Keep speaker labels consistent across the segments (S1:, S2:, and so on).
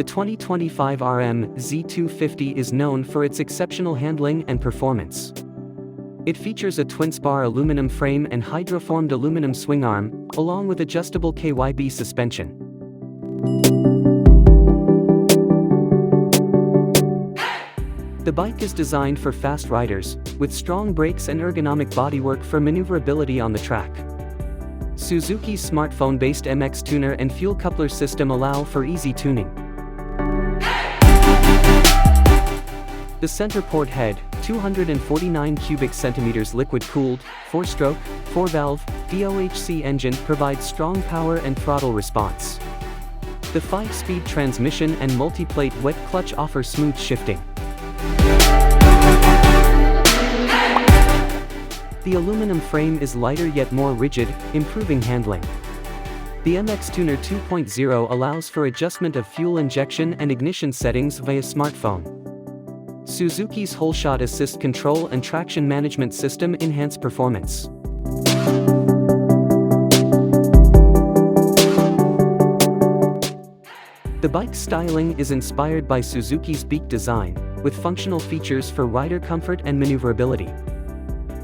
S1: The 2025 RM-Z250 is known for its exceptional handling and performance. It features a twin-spar aluminum frame and hydroformed aluminum swing arm, along with adjustable KYB suspension. The bike is designed for fast riders, with strong brakes and ergonomic bodywork for maneuverability on the track. Suzuki's smartphone-based MX tuner and fuel coupler system allow for easy tuning. The center port head, 249 cubic centimeters liquid-cooled, 4-stroke, 4-valve, DOHC engine provides strong power and throttle response. The 5-speed transmission and multi-plate wet clutch offer smooth shifting. The aluminum frame is lighter yet more rigid, improving handling. The MX Tuner 2.0 allows for adjustment of fuel injection and ignition settings via smartphone. Suzuki's whole-shot assist control and traction management system enhance performance. The bike's styling is inspired by Suzuki's Beak design, with functional features for rider comfort and maneuverability.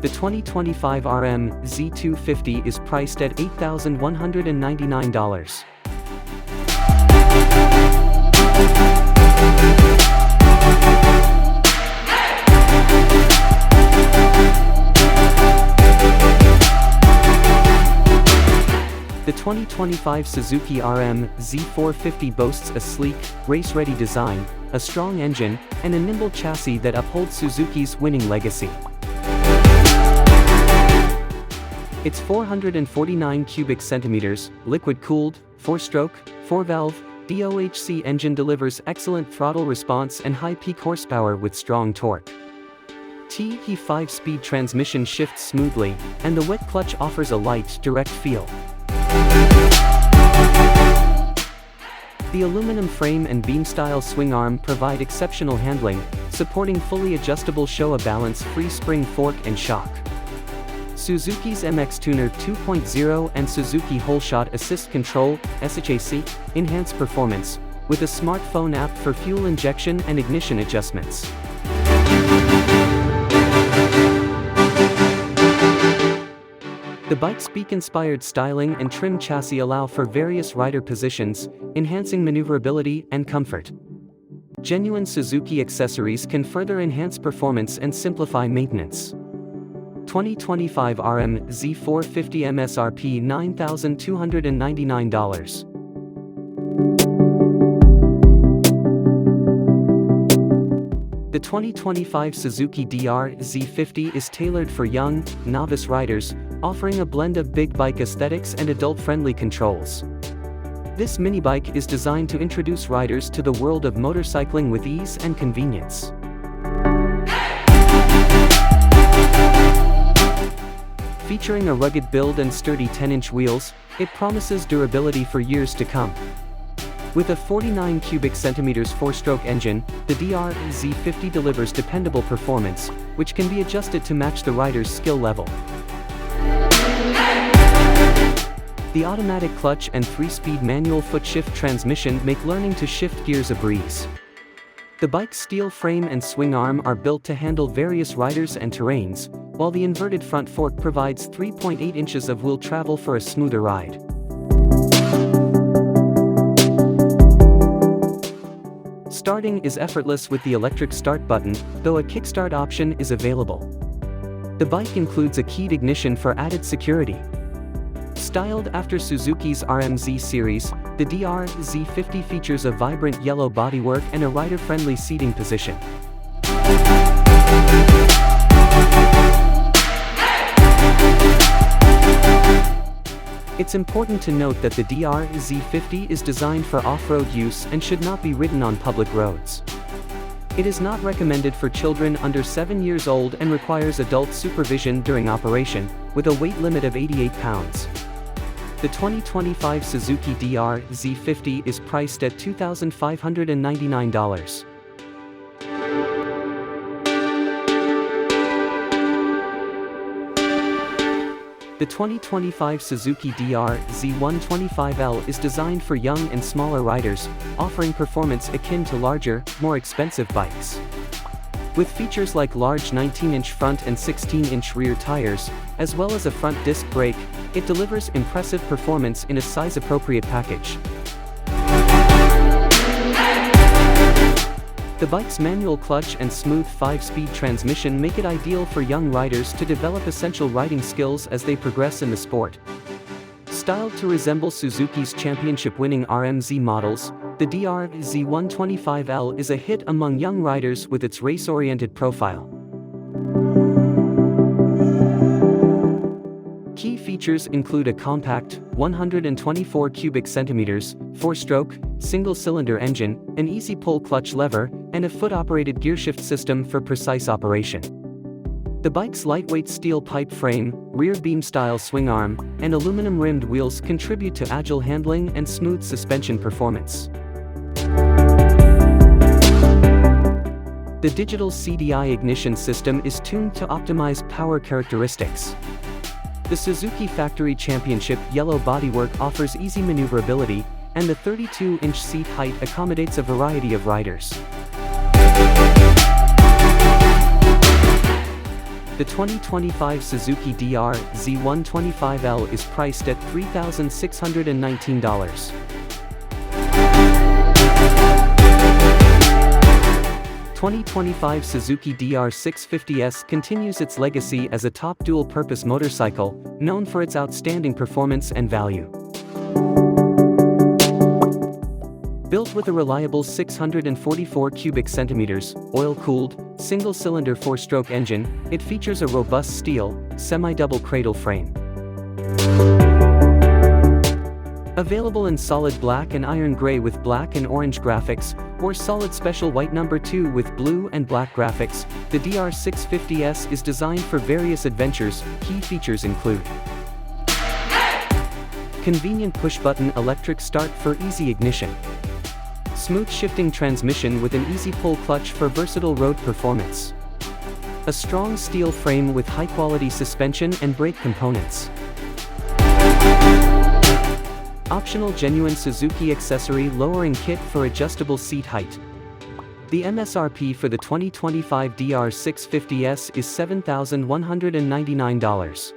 S1: The 2025 RM-Z250 is priced at $8,199. The 2025 Suzuki RM-Z450 boasts a sleek, race-ready design, a strong engine, and a nimble chassis that upholds Suzuki's winning legacy. Its 449 cubic centimeters, liquid-cooled, 4-stroke, 4-valve, DOHC engine delivers excellent throttle response and high peak horsepower with strong torque. The 5-speed transmission shifts smoothly, and the wet clutch offers a light, direct feel. The aluminum frame and beam-style swing arm provide exceptional handling, supporting fully adjustable Showa balance-free spring fork and shock. Suzuki's MX Tuner 2.0 and Suzuki Whole-Shot Assist Control (SHAC) enhance performance, with a smartphone app for fuel injection and ignition adjustments. The bike's beak-inspired styling and trim chassis allow for various rider positions, enhancing maneuverability and comfort. Genuine Suzuki accessories can further enhance performance and simplify maintenance. 2025 RM-Z450 MSRP $9,299. The 2025 Suzuki RM-Z250 is tailored for young, novice riders, offering a blend of big bike aesthetics and adult-friendly controls. This mini bike is designed to introduce riders to the world of motorcycling with ease and convenience. Featuring a rugged build and sturdy 10-inch wheels, it promises durability for years to come. With a 49 cubic centimeters 4-stroke engine, the RM-Z250 delivers dependable performance, which can be adjusted to match the rider's skill level. The automatic clutch and 3-speed manual foot-shift transmission make learning to shift gears a breeze. The bike's steel frame and swing arm are built to handle various riders and terrains, while the inverted front fork provides 3.8 inches of wheel travel for a smoother ride. Starting is effortless with the electric start button, though a kickstart option is available. The bike includes a keyed ignition for added security. Styled after Suzuki's RM-Z series, the RM-Z250 features a vibrant yellow bodywork and a rider-friendly seating position. It's important to note that the RM-Z250 is designed for off-road use and should not be ridden on public roads. It is not recommended for children under 7 years old and requires adult supervision during operation, with a weight limit of 88 pounds. The 2025 Suzuki RM-Z250 is priced at $2,599. The 2025 Suzuki RM-Z150L is designed for young and smaller riders, offering performance akin to larger, more expensive bikes. With features like large 19-inch front and 16-inch rear tires, as well as a front disc brake, it delivers impressive performance in a size-appropriate package. The bike's manual clutch and smooth 5-speed transmission make it ideal for young riders to develop essential riding skills as they progress in the sport. Styled to resemble Suzuki's championship-winning RM-Z models, the RM-Z150L is a hit among young riders with its race-oriented profile. Key features include a compact, 124 cubic centimeters, 4-stroke, single-cylinder engine, an easy-pull clutch lever, and a foot-operated gearshift system for precise operation. The bike's lightweight steel pipe frame, rear beam-style swingarm, and aluminum-rimmed wheels contribute to agile handling and smooth suspension performance. The digital CDI ignition system is tuned to optimize power characteristics. The Suzuki Factory Championship yellow bodywork offers easy maneuverability, and the 32-inch seat height accommodates a variety of riders. The 2025 Suzuki RM-Z150L is priced at $3,619. 2025 Suzuki DR650S continues its legacy as a top dual-purpose motorcycle, known for its outstanding performance and value. Built with a reliable 644 cubic centimeters, oil-cooled, single-cylinder 4-stroke engine, it features a robust steel, semi-double cradle frame. Available in solid black and iron gray with black and orange graphics, or solid special white number 2 with blue and black graphics, the DR650S is designed for various adventures. Key features include convenient push-button electric start for easy ignition, smooth shifting transmission with an easy pull clutch for versatile road performance, a strong steel frame with high-quality suspension and brake components, optional genuine Suzuki accessory lowering kit for adjustable seat height. The MSRP for the 2025 DR650S is $7,199.